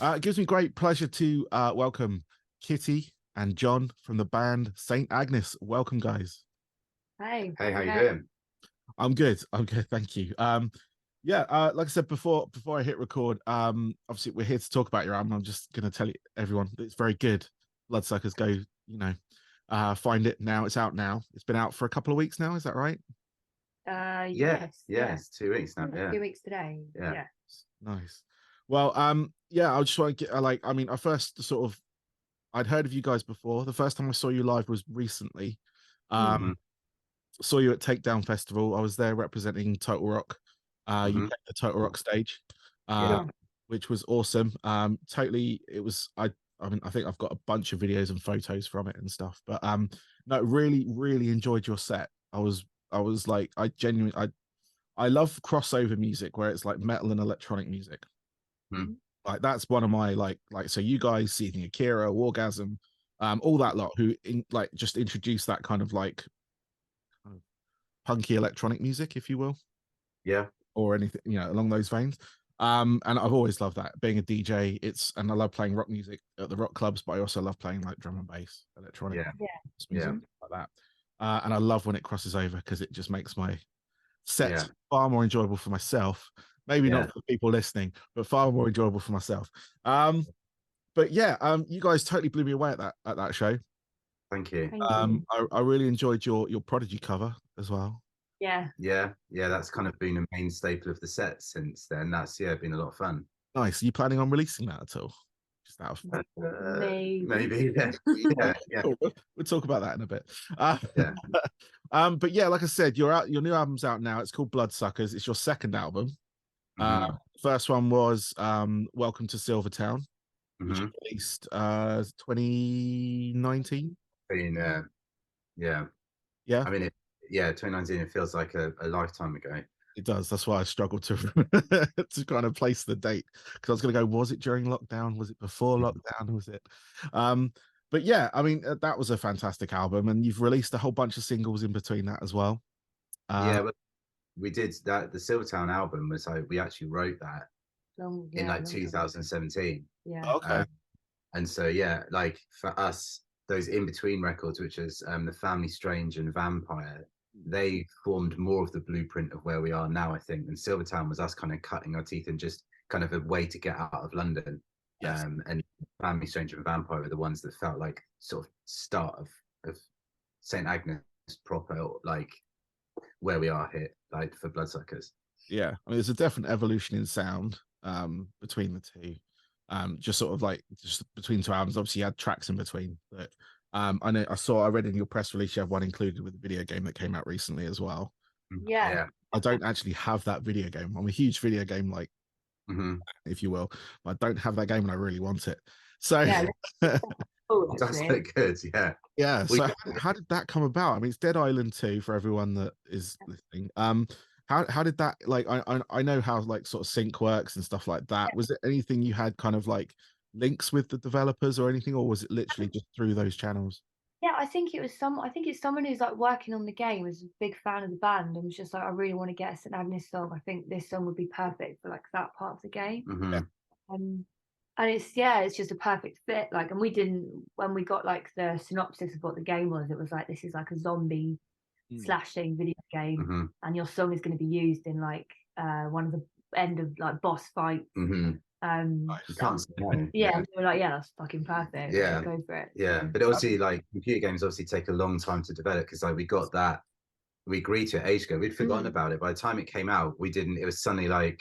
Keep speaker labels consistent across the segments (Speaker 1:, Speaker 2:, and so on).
Speaker 1: It gives me great pleasure to welcome Kitty and John from the band Saint Agnes. Welcome, guys.
Speaker 2: Hey,
Speaker 3: Hey, how you
Speaker 2: okay.
Speaker 3: doing?
Speaker 1: I'm good. I'm good. Thank you. Yeah. Like I said before I hit record, obviously we're here to talk about your album. I'm just gonna tell you everyone that it's very good. Bloodsuckers, go. Find it now. It's out now. It's been out for a couple of weeks now. Is that right?
Speaker 2: Yes, yeah.
Speaker 3: It's 2 weeks now. Yeah,
Speaker 2: 2 weeks today.
Speaker 3: yeah.
Speaker 2: Yeah.
Speaker 1: Nice. Well, yeah. I just want to get like. I mean, I first sort of I'd heard of you guys before. The first time I saw you live was recently.
Speaker 3: Mhm,
Speaker 1: Saw you at Takedown Festival. I was there representing Total Rock. You
Speaker 3: mhm.
Speaker 1: played the Total Rock stage,
Speaker 3: Yeah,
Speaker 1: which was awesome. Totally, it was. I mean, I think I've got a bunch of videos and photos from it and stuff. But no, really enjoyed your set. I was like, I love crossover music where it's like metal and electronic music.
Speaker 3: mhm.
Speaker 1: Like that's one of my like. So you guys, Seething Akira, Wargasm, all that lot who like just introduced that kind of like kind of punky electronic music, if you will,
Speaker 3: Yeah,
Speaker 1: or anything, along those veins. And I've always loved that. Being a DJ, and I love playing rock music at the rock clubs, but I also love playing like drum and bass, electronic
Speaker 3: yeah,
Speaker 2: Yeah.
Speaker 1: music
Speaker 3: yeah,
Speaker 1: like that. And I love when it crosses over because it just makes my
Speaker 3: yeah,
Speaker 1: sets far more enjoyable for myself. Maybe not
Speaker 3: yeah.
Speaker 1: for the people listening, but far more enjoyable for myself. But yeah, you guys totally blew me away at that show.
Speaker 3: Thank you.
Speaker 2: Thank you.
Speaker 1: I really enjoyed your Prodigy cover as well.
Speaker 2: Yeah.
Speaker 3: Yeah. That's kind of been a main staple of the set since then. That's been a lot of fun.
Speaker 1: Nice. Are you planning on releasing that at all? Just out of
Speaker 2: Maybe.
Speaker 3: Maybe. Yeah, yeah, yeah,
Speaker 1: Cool. We'll talk about that in a bit. Uh,
Speaker 3: yeah.
Speaker 1: but yeah, like I said, your new album's out now. It's called Bloodsuckers. It's your second album.
Speaker 3: hmm
Speaker 1: First one was Welcome to Silvertown, which you
Speaker 3: hmm
Speaker 1: released 2019.
Speaker 3: Been, yeah.
Speaker 1: Yeah,
Speaker 3: I mean, 2019. It feels like a lifetime ago.
Speaker 1: it does. That's why I struggled to to kind of place the date because I was going to go, was it during lockdown? Was it before lockdown? Was it? Um, but yeah, I mean, that was a fantastic album, and you've released a whole bunch of singles in between that as well. Uh,
Speaker 3: Yeah, but we did that. The Silvertown album was like we actually wrote that in like
Speaker 2: Long time.
Speaker 3: 2017.
Speaker 2: Yeah.
Speaker 1: okay.
Speaker 3: And so yeah, like for us, those in between records, which is the Family Strange and Vampire, they formed more of the blueprint of where we are now, I think. And Silvertown was us kind of cutting our teeth and just kind of a way to get out of London.
Speaker 1: Yes.
Speaker 3: And Family Strange and Vampire were the ones that felt like sort of start of Saint Agnes proper, like where we are here, like for Bloodsuckers.
Speaker 1: Yeah. I mean, there's a definite evolution in sound between the two. Just sort of like just between two albums. Obviously, you had tracks in between, but I read in your press release you have one included with a video game that came out recently as well.
Speaker 2: Yeah.
Speaker 3: Yeah.
Speaker 1: I don't actually have that video game. I'm a huge video game like,
Speaker 3: hmm
Speaker 1: if you will, but I don't have that game and I really want it. So
Speaker 2: Yeah. Oh,
Speaker 3: That's
Speaker 2: actually.
Speaker 3: look good. Yeah.
Speaker 1: yeah.
Speaker 3: We,
Speaker 1: So how did that come about? I mean, it's Dead Island 2 for everyone that is listening. How did that like I know how like sort of sync works and stuff like that. Was it anything you had kind of like links with the developers or anything, or was it literally just through those channels?
Speaker 2: Yeah, I think it's someone who's like working on the game, was a big fan of the band and was just like, I really want to get a St. Agnes song. I think this song would be perfect for like that part of the game.
Speaker 1: Yeah.
Speaker 3: mhm.
Speaker 2: Um, and it's just a perfect fit. Like, and we didn't when we got like the synopsis of what the game was, it was like this is like a zombie
Speaker 1: Mm.
Speaker 2: slashing video game,
Speaker 3: hmm
Speaker 2: and your song is going to be used in like one of the end of like boss fights.
Speaker 3: hmm You
Speaker 1: Nice.
Speaker 3: can't say no.
Speaker 2: Yeah, and we were like, yeah, that's fucking perfect.
Speaker 3: Yeah.
Speaker 2: Go for it.
Speaker 3: Yeah. But obviously, like computer games obviously take a long time to develop because like we got that, we agreed to it ages ago. We'd forgotten about it. By the time it came out, we didn't, it was suddenly like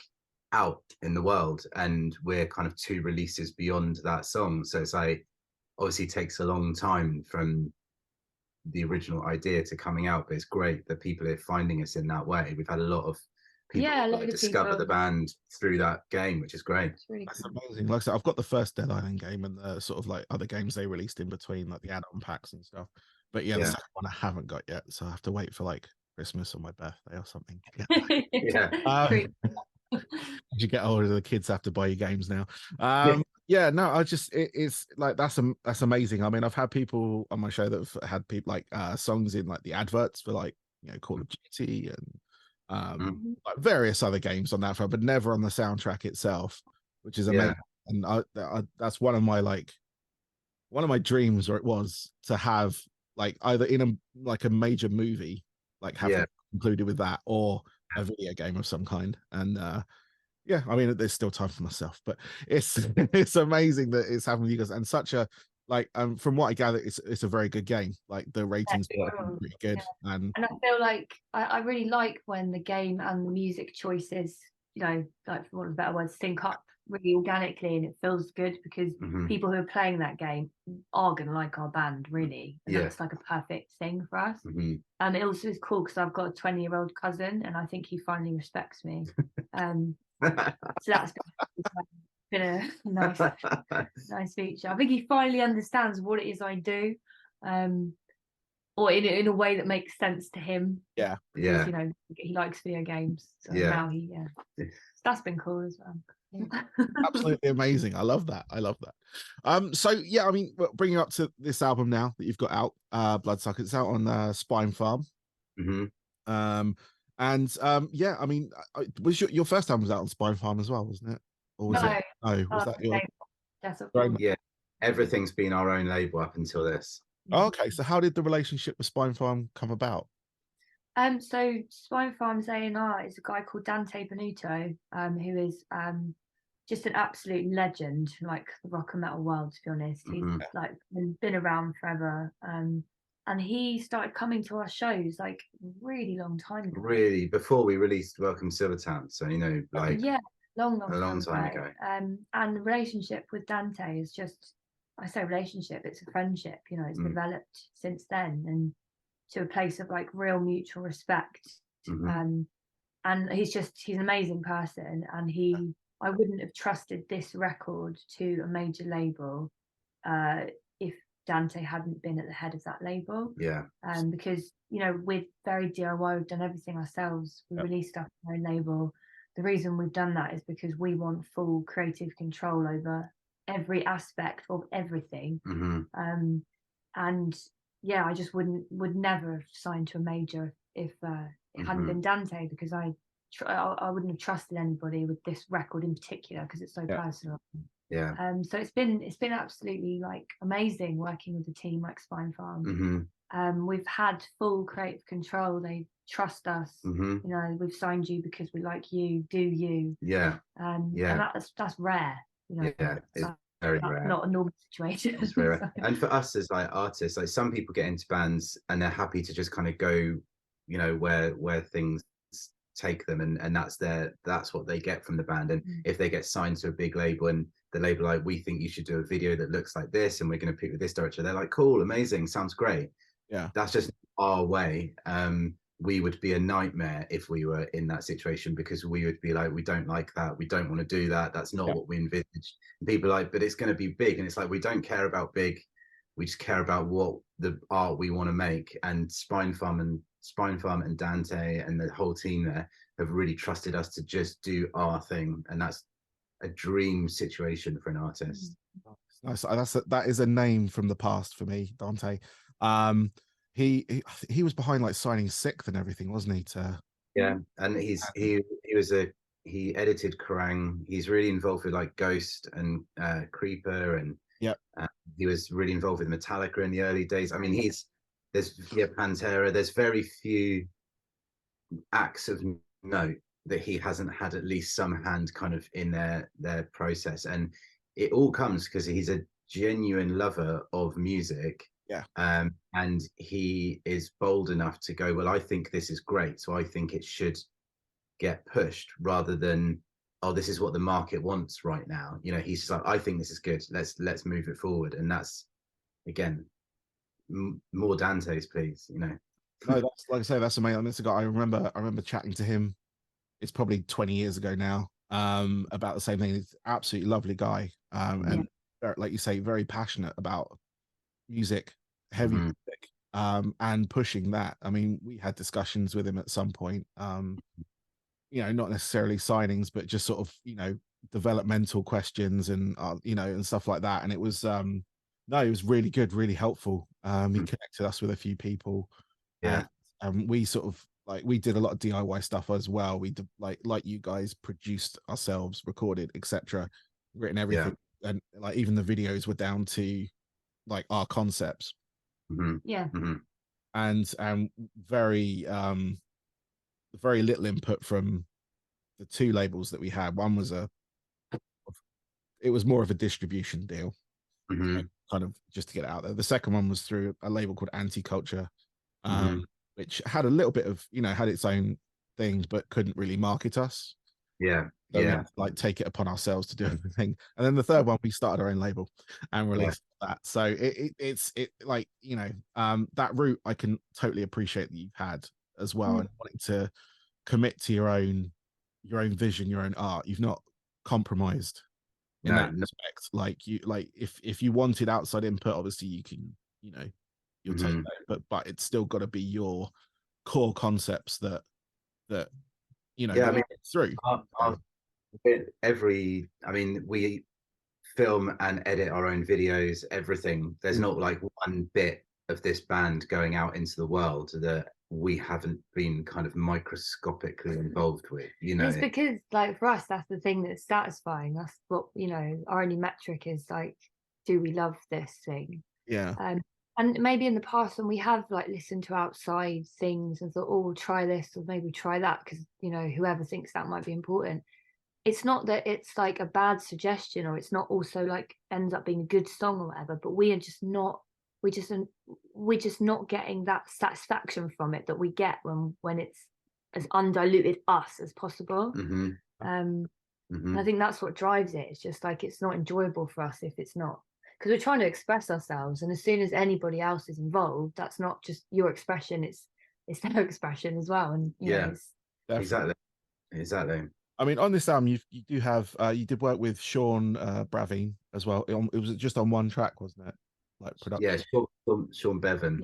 Speaker 3: out in the world. And we're kind of two releases beyond that song. So it's like obviously takes a long time from the original idea to coming out, but it's great that people are finding us in that way. We've had a lot of people
Speaker 2: Yeah, a lot
Speaker 3: like
Speaker 2: of
Speaker 3: discover
Speaker 2: people.
Speaker 3: the band through that game, which is great.
Speaker 2: It's really
Speaker 1: That's
Speaker 2: cool.
Speaker 1: amazing. Like I said, I've got the first Dead Island game and the sort of like other games they released in between, like the add-on packs and stuff. But yeah, the
Speaker 3: Yeah.
Speaker 1: second one I haven't got yet, so I have to wait for like Christmas or my birthday or something. Yeah.
Speaker 3: Yeah.
Speaker 2: Great.
Speaker 1: As you get older, the kids have to buy you games now.
Speaker 3: Yeah.
Speaker 1: Yeah, no, it's like that's amazing. I mean, I've had people on my show that have had people like songs in like the adverts for like Call of Duty and
Speaker 3: Mm.
Speaker 1: like various other games on that front, but never on the soundtrack itself, which is
Speaker 3: Yeah.
Speaker 1: amazing. and that's one of my dreams, or it was, to have like either in a major movie, like have it concluded with that, or a video game of some kind. And yeah, I mean, there's still time for myself, but it's it's amazing that it's happening with you guys, and such a like from what I gather, it's a very good game. Like the ratings are pretty good, and
Speaker 2: I feel like I really like when the game and the music choices, you know, like for want of a better word, sync up really organically, and it feels good because people who are playing that game are going to like our band, really, and that's like a perfect thing for us. And it also is cool because I've got a 20-year-old cousin, and I think he finally respects me. So that's been a nice feature. I think he finally understands what it is I do, or in a way that makes sense to him. Because, you know, he likes video games, so now that's been cool as well.
Speaker 1: Absolutely amazing. I love that. So yeah, I mean, bringing up to this album now that you've got out, Bloodsuckers, it's out on Spine Farm. Yeah, I mean, was your first album was out on Spine Farm as well, wasn't it? Or was it? Oh, was that your?
Speaker 3: Yeah, everything's been our own label up until this.
Speaker 1: Oh, okay, so how did the relationship with Spine Farm come about?
Speaker 2: So Spine Farm's A&R is a guy called Dante Benuto, who is just an absolute legend, like the rock and metal world, to be honest. He's like been around forever. And he started coming to our shows like really long time ago.
Speaker 3: Really, before we released Welcome to Silvertown. So, you know, like
Speaker 2: long
Speaker 3: time ago.
Speaker 2: And the relationship with Dante is just, I say relationship, it's a friendship, you know, it's developed since then, and to a place of like real mutual respect. And he's an amazing person, and I wouldn't have trusted this record to a major label if Dante hadn't been at the head of that label. Because, you know, we're very DIY, we've done everything ourselves. We released stuff on our own label. The reason we've done that is because we want full creative control over every aspect of everything. And yeah, I just would never have signed to a major if it hadn't been Dante, because I wouldn't have trusted anybody with this record in particular because it's so personal. So it's been absolutely like amazing working with a team like Spine Farm. We've had full creative control. They trust us. You know, we've signed you because we like you. Do you? And that's rare. You know,
Speaker 3: it's very rare.
Speaker 2: Not a normal situation.
Speaker 3: It's rare. And for us as like artists, like some people get into bands and they're happy to just kind of go, you know, where things take them, and that's what they get from the band. And if they get signed to a big label and the label like, we think you should do a video that looks like this and we're going to pick with this director, they're like, cool, amazing, sounds great. That's just our way. We would be a nightmare if we were in that situation, because we would be like, we don't like that, we don't want to do that, that's not what we envisaged. And people are like, but it's going to be big. And it's like, we don't care about big, we just care about what the art we want to make. And Spine Farm and Dante and the whole team there have really trusted us to just do our thing, and that's a dream situation for an artist.
Speaker 1: Nice. That is a name from the past for me, Dante. He was behind like signing Sixth and everything, wasn't he?
Speaker 3: And he edited Kerrang. He's really involved with like Ghost and Creeper, and he was really involved with Metallica in the early days. I mean, there's Pantera. There's very few acts of note that he hasn't had at least some hand kind of in their process, and it all comes because he's a genuine lover of music. And he is bold enough to go, well, I think this is great, so I think it should get pushed, rather than, oh, this is what the market wants right now. You know, he's just like, I think this is good, let's move it forward. And that's, again, more Dantes, please, you know.
Speaker 1: No, that's, like I say, that's amazing. That's a guy I remember chatting to him, it's probably 20 years ago now, about the same thing. He's an absolutely lovely guy, and like you say, very passionate about music, heavy music, and pushing that. I mean, we had discussions with him at some point, you know, not necessarily signings, but just sort of, you know, developmental questions and you know, and stuff like that. And it was no, it was really good, really helpful. He connected us with a few people. We sort of like, we did a lot of DIY stuff as well. We did like you guys produced ourselves, recorded, etc. written everything, and like even the videos were down to like our concepts.
Speaker 2: Yeah.
Speaker 1: And very very little input from the two labels that we had. One was it was more of a distribution deal, kind of just to get it out there. The second one was through a label called Anti-Culture, which had a little bit of, had its own things, but couldn't really market us.
Speaker 3: So
Speaker 1: we had to, like, take it upon ourselves to do everything. And then the third one, we started our own label and released that. So it's like, that route I can totally appreciate that you've had as well, and wanting to commit to your own vision, your own art. You've not compromised in that respect. Like if you wanted outside input, obviously you can, you'll take that, but it's still got to be your core concepts that through.
Speaker 3: We film and edit our own videos, everything. There's not like one bit of this band going out into the world that we haven't been kind of microscopically involved with,
Speaker 2: It's because, like, for us, that's the thing that's satisfying. That's what, our only metric is, like, do we love this thing? And maybe in the past, when we have like listened to outside things and thought, oh, we'll try this or maybe try that, because whoever thinks that might be important, it's not that it's like a bad suggestion, or it's not also like ends up being a good song or whatever, but we are just not, we're just not getting that satisfaction from it that we get when it's as undiluted us as possible. And I think that's what drives it. It's just like, it's not enjoyable for us if it's not, because we're trying to express ourselves, and as soon as anybody else is involved, that's not just your expression, it's their expression as well. And
Speaker 3: exactly.
Speaker 1: I mean, on this album, you do have you did work with Sean Braveen as well. It was just on one track, wasn't it? Like production.
Speaker 3: Yeah, Sean Bevan.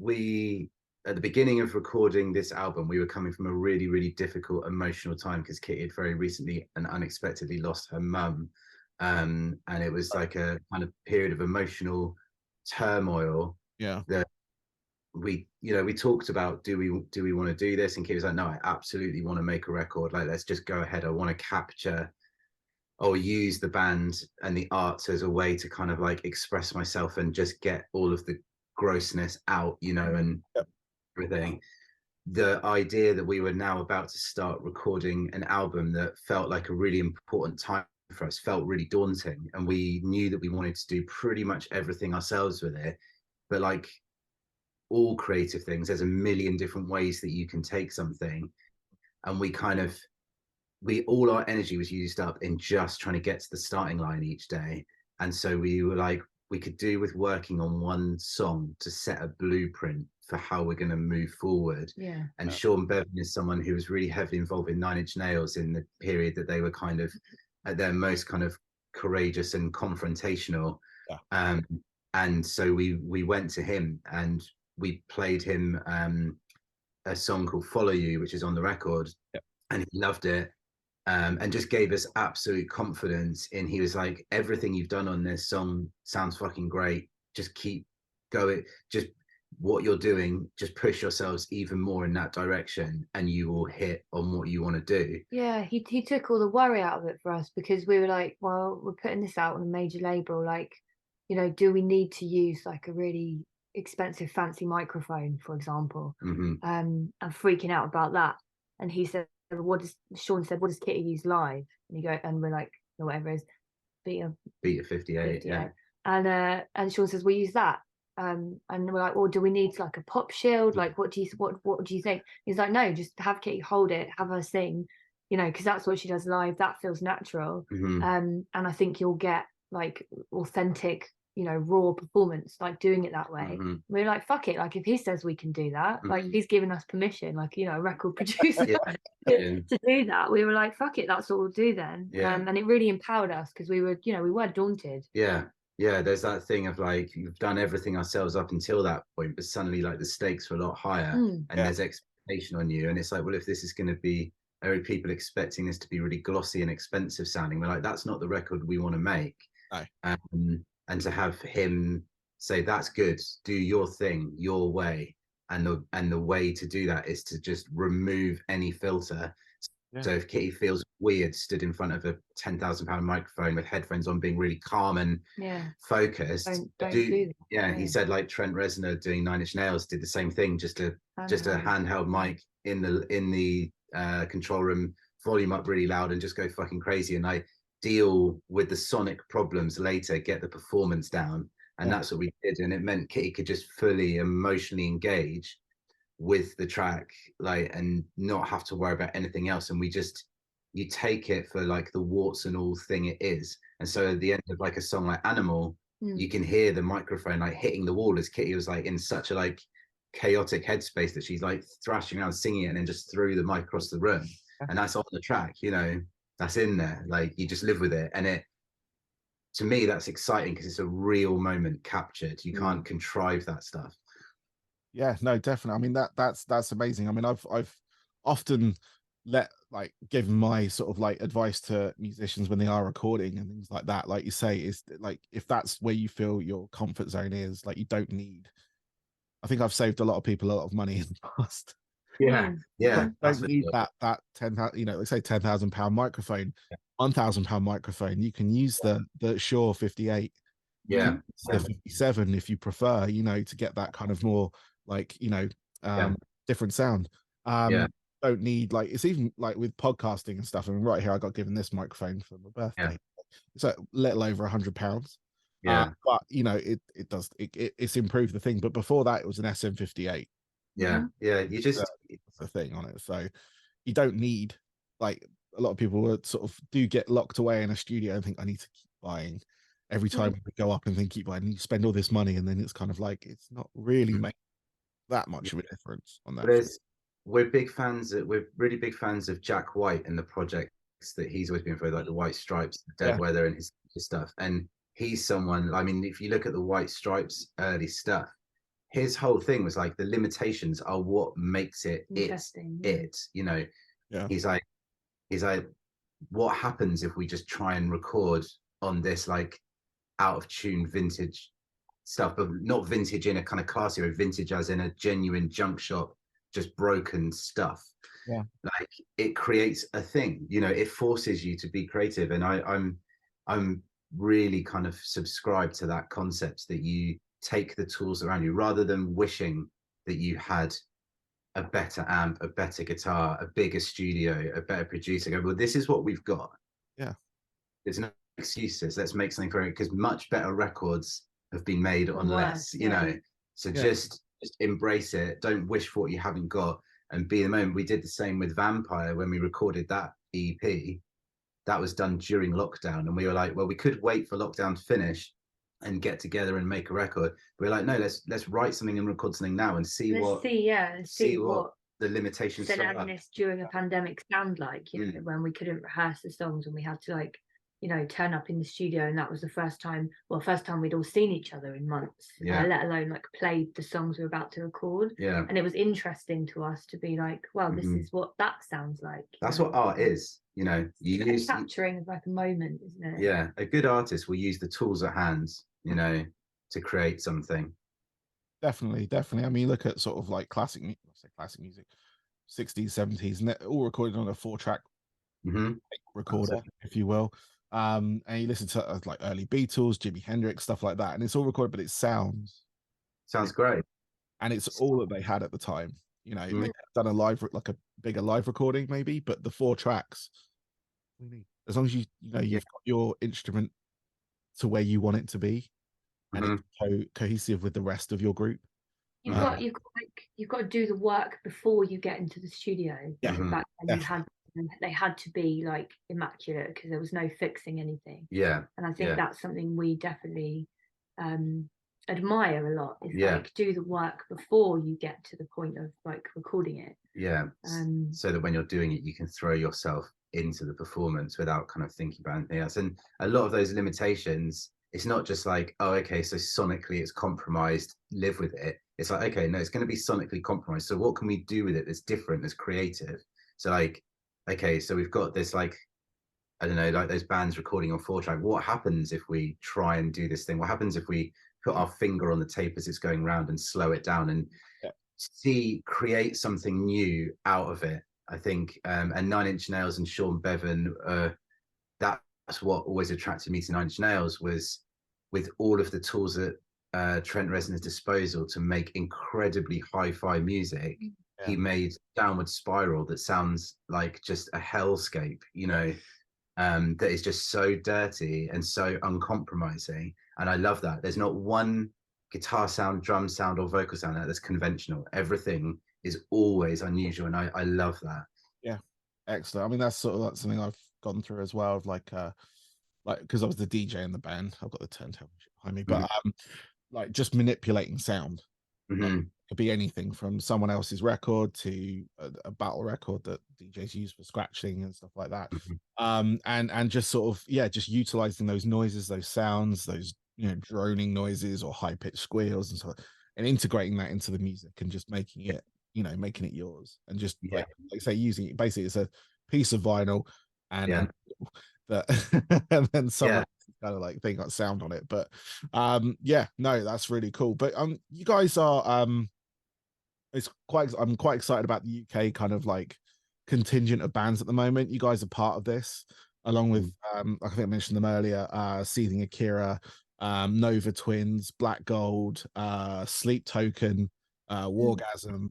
Speaker 3: We at the beginning of recording this album, we were coming from a really, really difficult emotional time, because Kitty had very recently and unexpectedly lost her mum, and it was like a kind of period of emotional turmoil. That we talked about, do we want to do this, and Kitty was like, no, I absolutely want to make a record, like, let's just go ahead. I want to capture or use the band and the art as a way to kind of like express myself and just get all of the grossness out, and everything. The idea that we were now about to start recording an album that felt like a really important time for us felt really daunting, and we knew that we wanted to do pretty much everything ourselves with it. But like all creative things, there's a million different ways that you can take something, and all our energy was used up in just trying to get to the starting line each day. And so we were like, we could do with working on one song to set a blueprint for how we're going to move forward. And Sean Bevan is someone who was really heavily involved in Nine Inch Nails in the period that they were kind of at their most kind of courageous and confrontational. And so we went to him and we played him a song called Follow You, which is on the record, and he loved it. And just gave us absolute confidence in, he was like, everything you've done on this song sounds fucking great, just keep going, just what you're doing, just push yourselves even more in that direction and you will hit on what you want to do.
Speaker 2: He took all the worry out of it for us, because we were like, well, we're putting this out on a major label, like, do we need to use like a really expensive fancy microphone, for example, and freaking out about that. And he said, Sean said, what does Kitty use live? And we're like, whatever it is, Beta
Speaker 3: 58.
Speaker 2: And Sean says, we use that. And we're like, well, do we need like a pop shield? Like, what do you think? He's like, no, just have Kitty hold it, have her sing, because that's what she does live. That feels natural. And I think you'll get like authentic, raw performance, like doing it that way. We're like, fuck it, like if he says we can do that, like he's giving us permission, like a record producer to do that. We were like, fuck it, that's what we'll do then. And it really empowered us, because we were daunted.
Speaker 3: There's that thing of like, you've done everything ourselves up until that point, but suddenly like the stakes were a lot higher, and there's expectation on you, and it's like, well, if this is going to be, are people expecting this to be really glossy and expensive sounding? We're like, that's not the record we want to make. And to have him say, that's good, do your thing your way, and the way to do that is to just remove any filter.
Speaker 1: Yeah.
Speaker 3: So if Kitty feels weird stood in front of a £10,000 microphone with headphones on, being really calm and focused,
Speaker 2: don't do that.
Speaker 3: Yeah, he said like Trent Reznor doing Nine Inch Nails did the same thing, just a handheld mic in the control room, volume up really loud, and just go fucking crazy. And I deal with the sonic problems later, get the performance down, and that's what we did. And it meant Kitty could just fully emotionally engage with the track, like, and not have to worry about anything else. And you take it for like the warts and all thing it is. And so at the end of like a song like Animal, you can hear the microphone like hitting the wall, as Kitty was like in such a like chaotic headspace that she's like thrashing around singing it, and then just threw the mic across the room. And that's on the track, you know, that's in there. Like, you just live with it. And it, to me, that's exciting because it's a real moment captured. You can't contrive that stuff.
Speaker 1: Yeah, no, definitely. I mean, that's amazing. I mean, I've often given my sort of like advice to musicians when they are recording and things like that. Like you say, is like, if that's where you feel your comfort zone is, like, you don't need. I think I've saved a lot of people a lot of money in the past.
Speaker 3: Yeah,
Speaker 1: Don't need that 10,000, you know, let's say £10,000 microphone, £1,000 microphone. You can use the Shure 58,
Speaker 3: the
Speaker 1: 57 if you prefer, you know, to get that kind of more like, you know, different sound. Don't need, like, it's even like with podcasting and stuff. I mean, right here I got given this microphone for my birthday. It's a little over £100. But you know, it's improved the thing. But before that, it was an SM58.
Speaker 3: You just
Speaker 1: the thing on it. So you don't need, like, a lot of people would sort of do get locked away in a studio and think, I need to keep buying every time we go up, and then keep buying, and you spend all this money, and then it's kind of like, it's not really make that much of a difference on that.
Speaker 3: We're really big fans of Jack White and the projects that he's always been for, like the White Stripes, Dead Weather, and his stuff. And he's someone, I mean, if you look at the White Stripes early stuff, his whole thing was like, the limitations are what makes it you know. He's like, what happens if we just try and record on this like out of tune vintage stuff, but not vintage in a kind of classy way, vintage as in a genuine junk shop, just broken stuff. Like, it creates a thing, you know, it forces you to be creative. And I'm really kind of subscribed to that concept, that you take the tools around you, rather than wishing that you had a better amp, a better guitar, a bigger studio, a better producer. Go, well, this is what we've got. There's no excuses. Let's make something for it, because much better records have been made on less, you know. So just embrace it. Don't wish for what you haven't got, and be the moment. We did the same with Vampire when we recorded that EP. That was done during lockdown, and we were like, well, we could wait for lockdown to finish and get together and make a record. But we're like, no, let's write something and record something now, and see what the limitations
Speaker 2: SAINT AGNES during a pandemic sound like, you know, when we couldn't rehearse the songs and we had to, like, you know, turn up in the studio, and that was the first time we'd all seen each other in months, let alone like played the songs we were about to record. And it was interesting to us to be like, well, this is what that sounds like.
Speaker 3: That's what art is, you know.
Speaker 2: It's capturing like a moment, isn't it?
Speaker 3: A good artist will use the tools at hand, you know, to create something.
Speaker 1: Definitely. I mean, look at sort of like classic music, 60s, 70s, and they're all recorded on a 4-track recorder, if you will. And you listen to like early Beatles, Jimi Hendrix, stuff like that, and it's all recorded, but it sounds
Speaker 3: great.
Speaker 1: And it's all that they had at the time. You know, they done a live, like a bigger live recording maybe, but the 4 tracks, as long as you've got your instrument to where you want it to be, and it's cohesive with the rest of your group.
Speaker 2: You've got to do the work before you get into the studio. Back then they had to be like immaculate, because there was no fixing anything. And I think that's something we definitely admire a lot, is like, do the work before you get to the point of like recording it.
Speaker 3: So that when you're doing it, you can throw yourself into the performance without kind of thinking about anything else. And a lot of those limitations, it's not just like, oh, okay, so sonically it's compromised, live with it. It's like, okay, no, it's going to be sonically compromised, so what can we do with it that's different, that's creative? So like, okay, so we've got this, like, I don't know, like those bands recording on 4-track. What happens if we try and do this thing? What happens if we put our finger on the tape as it's going round and slow it down and create something new out of it? I think, and 9 Inch Nails and Sean Bevan, that's what always attracted me to 9 Inch Nails, was with all of the tools at Trent Reznor's disposal to make incredibly hi-fi music. He made Downward Spiral that sounds like just a hellscape, you know, that is just so dirty and so uncompromising. And I love that. There's not one guitar sound, drum sound, or vocal sound that's conventional. Everything is always unusual, and I love that.
Speaker 1: Yeah, excellent. I mean, that's sort of like something I've gone through as well, of like because I was the DJ in the band, I've got the turntable behind me, but like just manipulating sound. Like, it could be anything from someone else's record to a battle record that DJs use for scratching and stuff like that. And just sort of, yeah, just utilizing those noises, those sounds, those, you know, droning noises or high pitched squeals and so on, and integrating that into the music and just making it, you know, making it yours, and just like say, using it basically as a piece of vinyl and that and then someone kind of like they got sound on it. But yeah, no, that's really cool. But you guys are I'm quite excited about the UK kind of like contingent of bands at the moment. You guys are part of this, along with I think I mentioned them earlier, Seething Akira, Nova Twins, Black Gold, Sleep Token, Wargasm,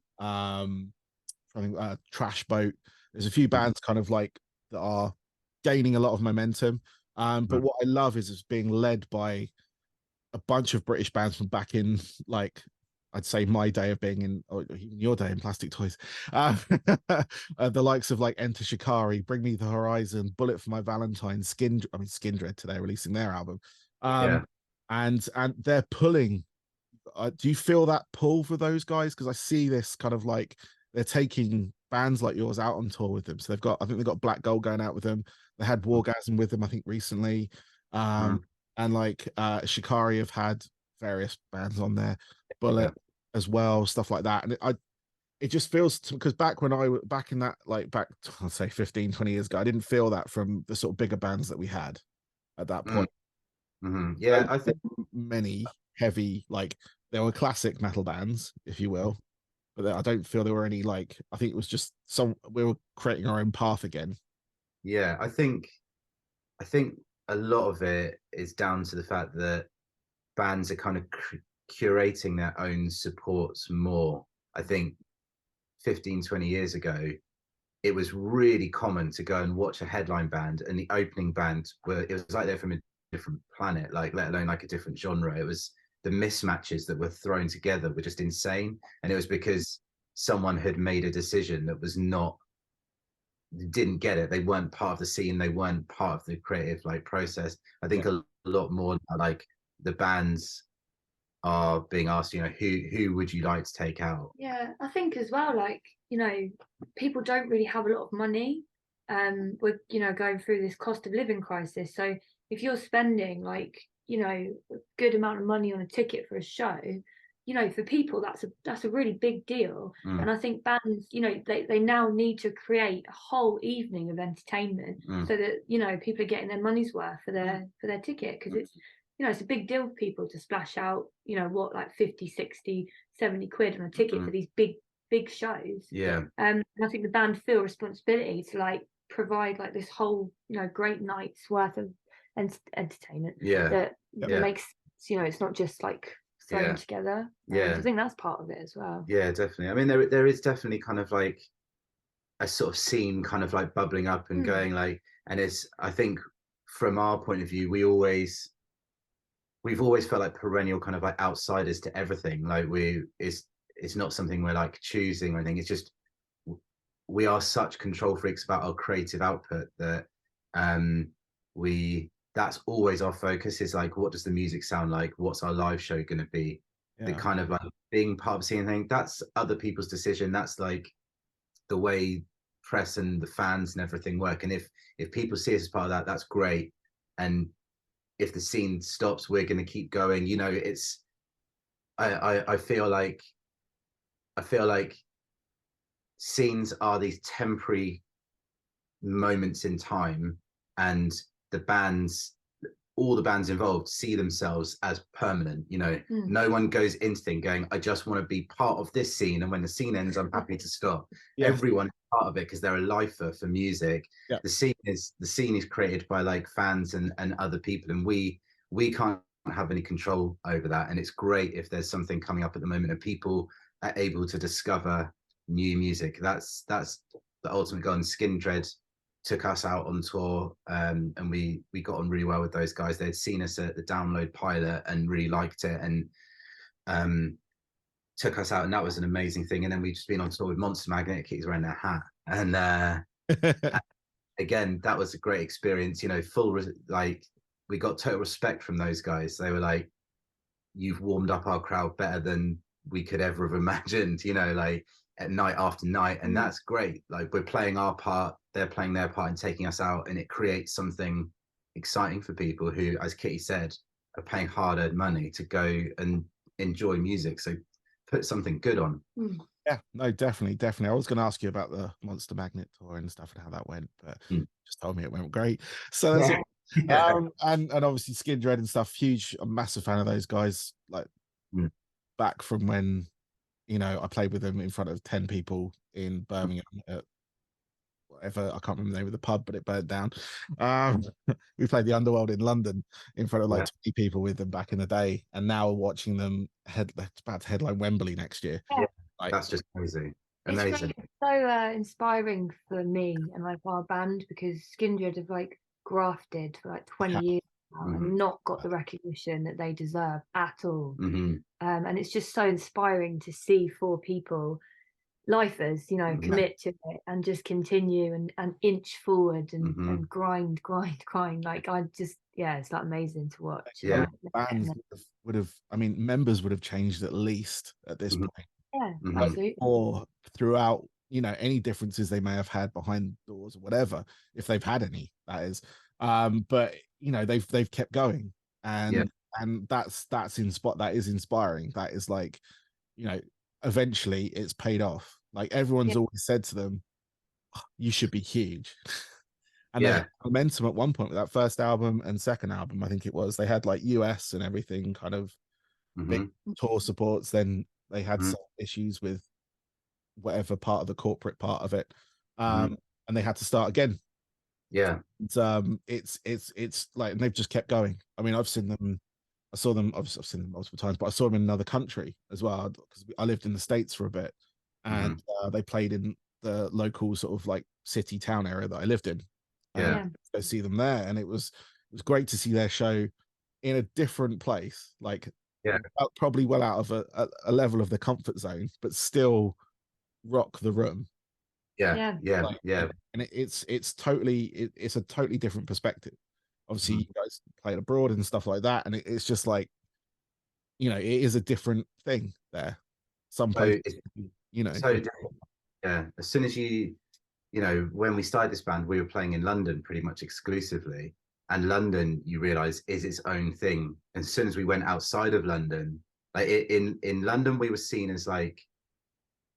Speaker 1: Trash Boat. There's a few bands kind of like that are gaining a lot of momentum. But what I love is it's being led by a bunch of British bands from back in, like, I'd say my day of being in, or even your day in Plastic Toys. The likes of like Enter Shikari, Bring Me the Horizon, Bullet for My Valentine, Skindred today releasing their album. And they're pulling. Do you feel that pull for those guys? Because I see this kind of like they're taking bands like yours out on tour with them. So I think they've got Black Gold going out with them. They had Wargasm with them, I think, recently. And like Shikari have had various bands on there, Bullet as well, stuff like that. And it just feels, because back in that, like back, I'll say 15, 20 years ago, I didn't feel that from the sort of bigger bands that we had at that point.
Speaker 3: Yeah, I think
Speaker 1: many heavy, like, there were classic metal bands, if you will, but I don't feel there were any, like, I think it was just we were creating our own path again.
Speaker 3: Yeah, I think a lot of it is down to the fact that bands are kind of curating their own supports more. I think 15, 20 years ago, it was really common to go and watch a headline band, and the opening band it was like they're from a different planet, like, let alone like a different genre. It was the mismatches that were thrown together were just insane. And it was because someone had made a decision that was didn't get it. They weren't part of the scene. They weren't part of the creative like process. I think a lot more like the bands are being asked, you know, who would you like to take out?
Speaker 2: Yeah, I think as well, like, you know, people don't really have a lot of money. We're, you know, going through this cost of living crisis. So if you're spending like, you know, a good amount of money on a ticket for a show, you know, for people that's a really big deal. And I think bands, you know, they now need to create a whole evening of entertainment so that, you know, people are getting their money's worth for their ticket, because it's, you know, it's a big deal for people to splash out, you know, what, like 50, 60, 70 quid on a ticket for these big shows. And I think the band feel responsibility to like provide like this whole, you know, great night's worth of entertainment that makes, you know, it's not just like thrown together. I think that's part of it as well.
Speaker 3: Yeah, definitely. I mean, there is definitely kind of like a sort of scene kind of like bubbling up and going like, and it's, I think from our point of view, we've always felt like perennial kind of like outsiders to everything. Like it's not something we're like choosing or anything. It's just, we are such control freaks about our creative output that that's always our focus, is like, what does the music sound like? What's our live show going to be? The kind of like being part of seeing thing, that's other people's decision. That's like the way press and the fans and everything work. And if people see us as part of that, that's great. And if the scene stops, we're going to keep going. You know, it's, I feel like scenes are these temporary moments in time, and all the bands involved see themselves as permanent. You know, no one goes into thing going, I just want to be part of this scene, and when the scene ends, I'm happy to stop. Everyone part of it because they're a lifer for music.
Speaker 1: Yeah.
Speaker 3: The scene is created by like fans and other people, and we can't have any control over that. And it's great if there's something coming up at the moment and people are able to discover new music. That's the ultimate goal. And Skin Dread took us out on tour, and we got on really well with those guys. They'd seen us at the Download pilot and really liked it, and took us out, and that was an amazing thing. And then we've just been on tour with Monster Magnet, Keys wearing their hat, and again, that was a great experience. You know, like we got total respect from those guys. They were like, "You've warmed up our crowd better than we could ever have imagined." You know, like at night after night, and that's great. Like we're playing our part, they're playing their part, and taking us out, and it creates something exciting for people who, as Kitty said, are paying hard-earned money to go and enjoy music. So put something good on.
Speaker 1: Yeah, no, definitely. I was going to ask you about the Monster Magnet tour and stuff and how that went, but just told me it went great. So that's and obviously Skin Dread and stuff. Huge, a massive fan of those guys. Like back from when, you know, I played with them in front of 10 people in Birmingham at whatever, I can't remember the name of the pub, but it burnt down. We played the Underworld in London in front of like 20 people with them back in the day, and now watching them about to headline Wembley next year.
Speaker 3: Like, that's just crazy.
Speaker 2: Amazing. It's so inspiring for me and like our band, because Skin Dread have like grafted for like 20 years now and not got the recognition that they deserve at all. And it's just so inspiring to see 4 people, lifers, you know, commit to it and just continue and inch forward and grind. Like I just, it's like amazing to watch.
Speaker 1: Bands would have, I mean, members would have changed at least at this point.
Speaker 2: Absolutely.
Speaker 1: Or throughout, you know, any differences they may have had behind doors or whatever, if they've had any, that is. But you know, they've kept going, and that is inspiring. That is like, you know, eventually it's paid off. Like everyone's always said to them, oh, you should be huge. And they had momentum at one point with that first album and second album, I think it was. They had like US and everything kind of big tour supports. Then they had some issues with whatever part of the corporate part of it, and they had to start again. And, it's like, and they've just kept going. I mean, I've seen them obviously I've seen them multiple times, but I saw them in another country as well, because I lived in the States for a bit, and they played in the local sort of like city town area that I lived in. Go see them there, and it was great to see their show in a different place, like probably well out of a level of the comfort zone, but still rock the room.
Speaker 3: And
Speaker 1: it's a totally different perspective. Obviously you guys played abroad and stuff like that, and it's just like, you know, it is a different thing there. Some places, you know,
Speaker 3: so as soon as you know, when we started this band, we were playing in London pretty much exclusively, and London, you realize, is its own thing. And as soon as we went outside of London, like in London, we were seen as like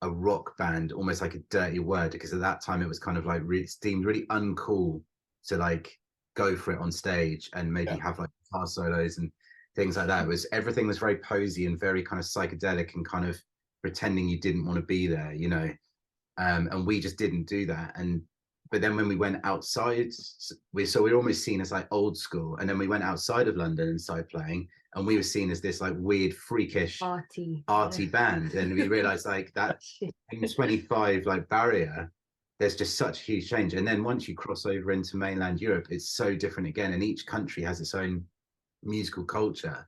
Speaker 3: a rock band, almost like a dirty word, because at that time it was kind of like deemed really uncool to like go for it on stage and maybe have like guitar solos and things like that. Everything was very posy and very kind of psychedelic and kind of pretending you didn't want to be there, you know. And we just didn't do that. But then when we went outside, we were almost seen as like old school. And then we went outside of London and started playing, and we were seen as this like weird, freakish, arty band. And we realized like that 25 like barrier, there's just such a huge change. And then once you cross over into mainland Europe, it's so different again. And each country has its own musical culture.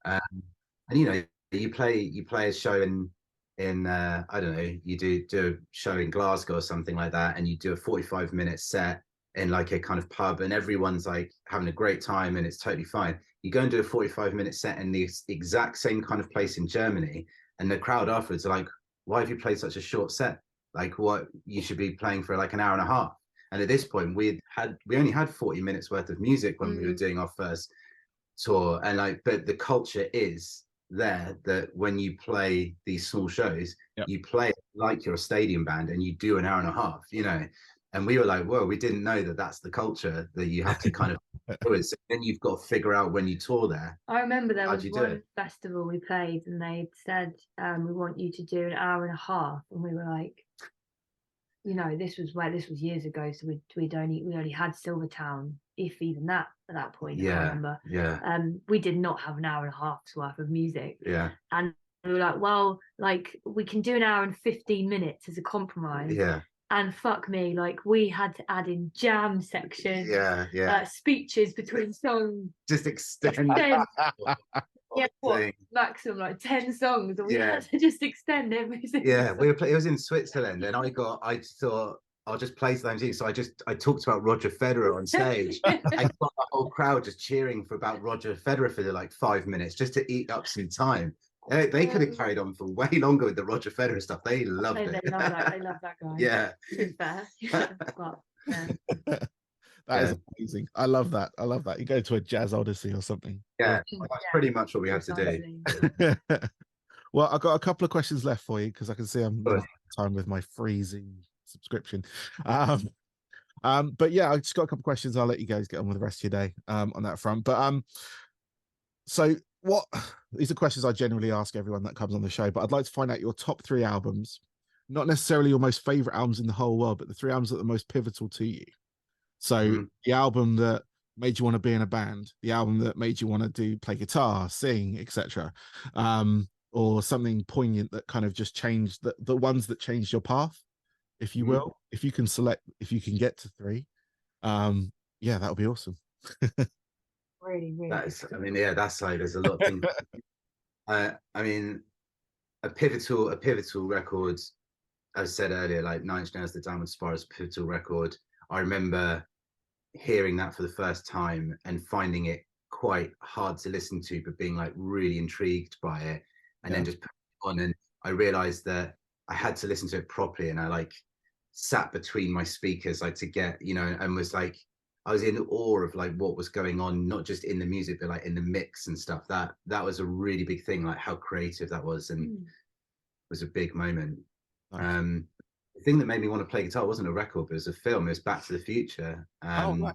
Speaker 3: And you know, you play a show in I don't know, you do a show in Glasgow or something like that, and you do a 45-minute set in like a kind of pub, and everyone's like having a great time and it's totally fine. You go and do a 45-minute set in the exact same kind of place in Germany, and the crowd afterwards are like, why have you played such a short set? Like, what, you should be playing for like an hour and a half. And at this point we only had 40 minutes worth of music when we were doing our first tour. And like, but the culture is there that when you play these small shows, you play like you're a stadium band and you do an hour and a half, you know. And we were like, whoa, we didn't know that that's the culture that you have to kind of do it. So then you've got to figure out when you tour there.
Speaker 2: I remember there was one festival we played, and they said, we want you to do an hour and a half, and we were like, you know, this was years ago, so we only had Silvertown, if even that, at that point. I remember.
Speaker 3: Yeah.
Speaker 2: We did not have an hour and a half's worth of music.
Speaker 3: Yeah.
Speaker 2: And we were like, well, like we can do an hour and 15 minutes as a compromise.
Speaker 3: Yeah.
Speaker 2: And fuck me, like we had to add in jam sections, speeches between songs,
Speaker 3: just extend.
Speaker 2: What, maximum like 10 songs, and we had to just extend every single song.
Speaker 3: It was in Switzerland, and I thought I'll just play some music. So I talked about Roger Federer on stage. I got the whole crowd just cheering for about Roger Federer for like 5 minutes, just to eat up some time. They could have carried on for way longer with the Roger Federer stuff. They loved it.
Speaker 2: They love that guy.
Speaker 3: Yeah.
Speaker 2: To be fair. But,
Speaker 1: That is amazing. I love that. You go to a jazz odyssey or something.
Speaker 3: Yeah, that's pretty much what we had to do.
Speaker 1: Well, I've got a couple of questions left for you because I can see I'm time with my freezing subscription. But yeah, I just got a couple of questions. I'll let you guys get on with the rest of your day on that front. But so these are questions I generally ask everyone that comes on the show, but I'd like to find out your top 3 albums, not necessarily your most favorite albums in the whole world, but the 3 albums that are the most pivotal to you. So the album that made you want to be in a band, the album that made you want to play guitar, sing, etc., or something poignant that kind of just changed the ones that changed your path, if you will. If you can get to 3, that would be awesome.
Speaker 2: Really.
Speaker 3: That's like, there's a lot of things. I mean, a pivotal record, as I said earlier, like 9 Inch Nails, The Diamond Spiral's pivotal record. I remember hearing that for the first time and finding it quite hard to listen to, but being like really intrigued by it, and then just put it on, and I realized that I had to listen to it properly, and I like sat between my speakers like to get, and was like, I was in awe of like what was going on, not just in the music, but like in the mix and stuff. That was a really big thing, like how creative that was, and was a big moment. Nice. The thing that made me want to play guitar wasn't a record, but it was a film. It was Back to the Future. Nice.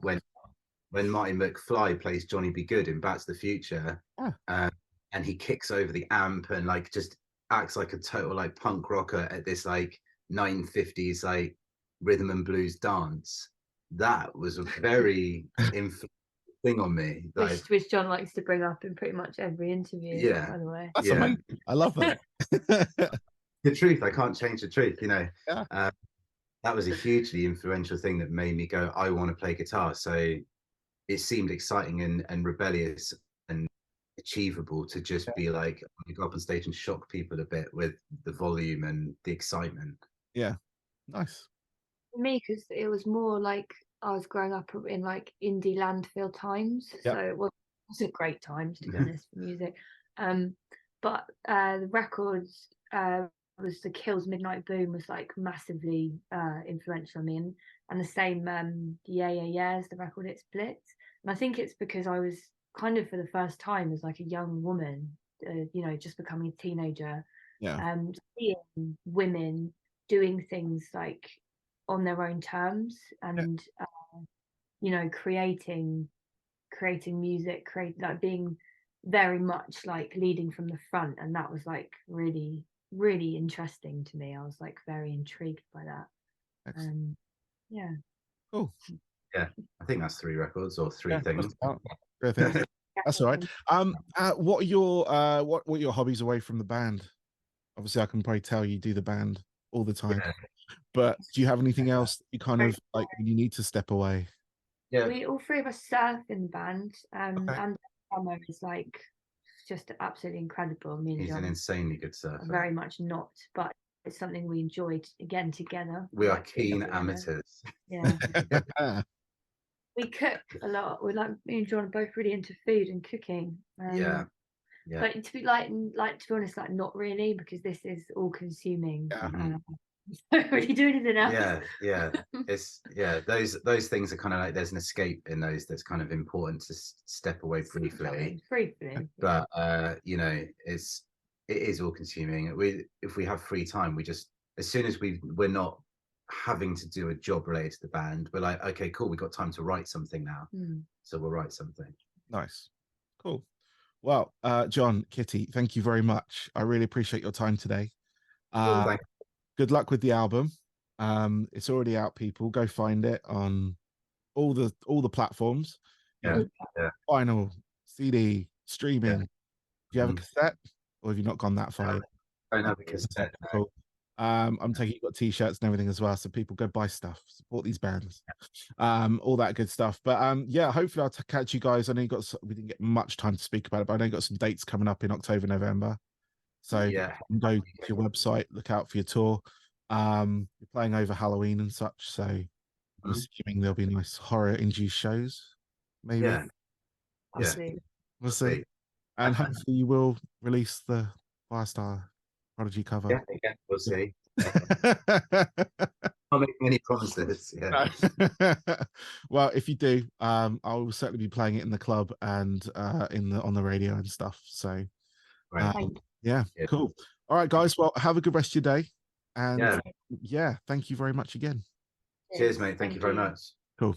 Speaker 3: When Marty McFly plays Johnny B. Good in Back to the Future, and he kicks over the amp and like just acts like a total like punk rocker at this like 1950s like rhythm and blues dance. That was a very influential thing on me. Like,
Speaker 2: which John likes to bring up in pretty much every interview. By the way,
Speaker 1: that's amazing. I love that.
Speaker 3: The truth, I can't change the truth. That was a hugely influential thing that made me go, I want to play guitar. So it seemed exciting and rebellious and achievable to just be like, you go up on stage and shock people a bit with the volume and the excitement.
Speaker 1: Yeah, nice.
Speaker 2: For me, because it was more like I was growing up in like indie landfill times, so it wasn't great times, to be honest, for music. But the records was the Kills Midnight Boom was like massively influential on me, and the same as the record It Splits. And I think it's because I was kind of for the first time as like a young woman, just becoming a teenager, seeing women doing things like on their own terms, and creating music, like being very much like leading from the front, and that was like really, really interesting to me. I was like very intrigued by that.
Speaker 1: Cool.
Speaker 3: Yeah, I think that's 3 records or 3 things.
Speaker 1: That's all right. What are your hobbies away from the band? Obviously I can probably tell you do the band all the time, but do you have anything else that you kind of like when you need to step away?
Speaker 2: We all 3 of us surf in the band, and Emma is like just absolutely incredible.
Speaker 3: He's an insanely good surfer.
Speaker 2: Very much not, but it's something we enjoyed again together.
Speaker 3: We are keen amateurs.
Speaker 2: Yeah. We cook a lot. Me and John are both really into food and cooking. But to be to be honest, like not really, because this is all consuming. Don't really do anything else.
Speaker 3: It's those things are kind of like there's an escape in those that's kind of important to step away briefly. But it is all consuming. If we have free time, we just, as soon as we're not having to do a job related to the band, we're like, okay, cool, we've got time to write something now. So we'll write something.
Speaker 1: Nice. Cool. Well, John, Kitty, thank you very much. I really appreciate your time today. Good luck with the album. It's already out, people. Go find it on all the platforms.
Speaker 3: Yeah.
Speaker 1: Vinyl, CD, streaming.
Speaker 3: Yeah.
Speaker 1: Do you have a cassette, or have you not gone that far yet?
Speaker 3: I don't have a cassette.
Speaker 1: Cool. I'm taking, you've got t-shirts and everything as well, so people go buy stuff, support these bands, all that good stuff. But yeah, hopefully I'll catch you guys. I know we didn't get much time to speak about it, but I know you got some dates coming up in October, November. So
Speaker 3: Yeah,
Speaker 1: go to your website, look out for your tour. You're playing over Halloween and such, so I'm assuming there'll be nice horror-induced shows. Maybe.
Speaker 3: Yeah.
Speaker 1: We'll see. And hopefully you will release the Firestar Prodigy cover.
Speaker 3: Yeah, we'll see. I'll make any promises. Yeah.
Speaker 1: Well, if you do, I will certainly be playing it in the club and on the radio and stuff. So yeah, cool. All right, guys. Well, have a good rest of your day. And yeah, thank you very much again.
Speaker 3: Cheers, mate. Thank you very much.
Speaker 1: Cool.